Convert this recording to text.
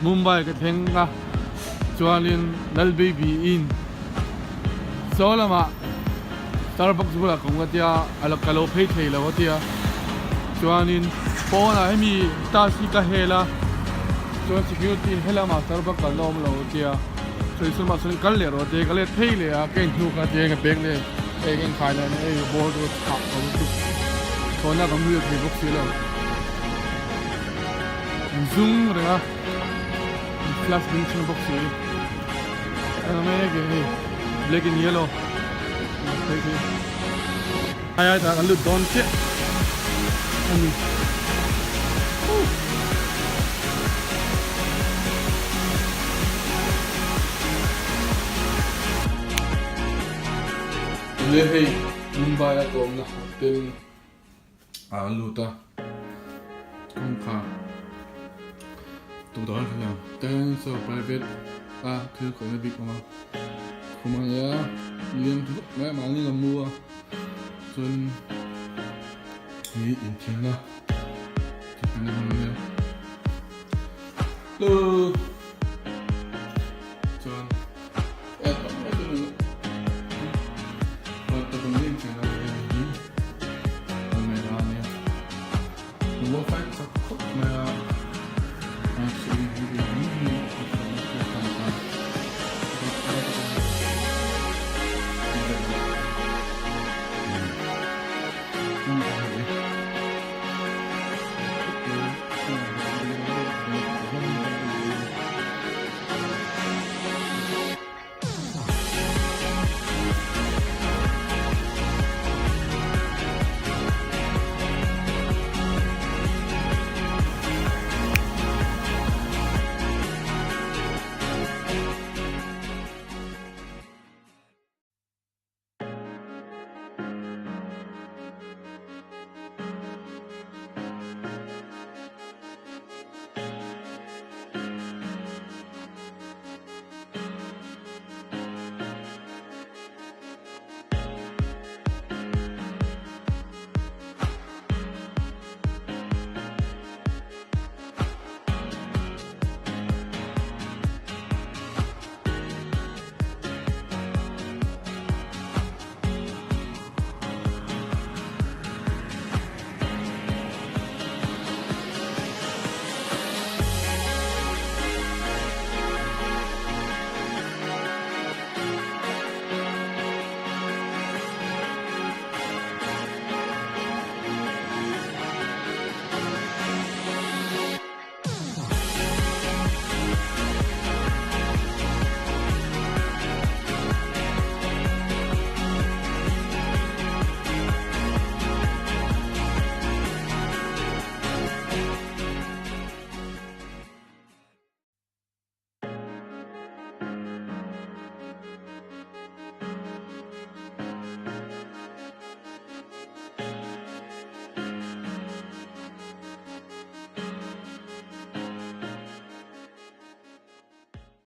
Mumbai cái theng nga chuanin nal baby in so lama Starbucks bula kung tia alak kalo pay thei la tia chuanin phone a mi ta si ka hela chuan security hela ma Starbucks ka nom lo tia so su ma sun kal le ro te kale thei le a ken thu ka te nga beng le e gen khai na e board do thak ko tu so na kam lu ke box lo zoom ra class bench box le ana me ke black and yellow ai ai ta lu don che ani le hey Mumbai la tom na hotel lu ta kong kha tu đó là tên so private thứ của cái big mà không mà ya liên tục mẹ mà đi làm mua chân thì in tiền đó thì cái này bằng nhiêu từ chân em không biết được và tôi cũng liên chuyện là cái gì còn mày ra nè đúng không phải sao mà actually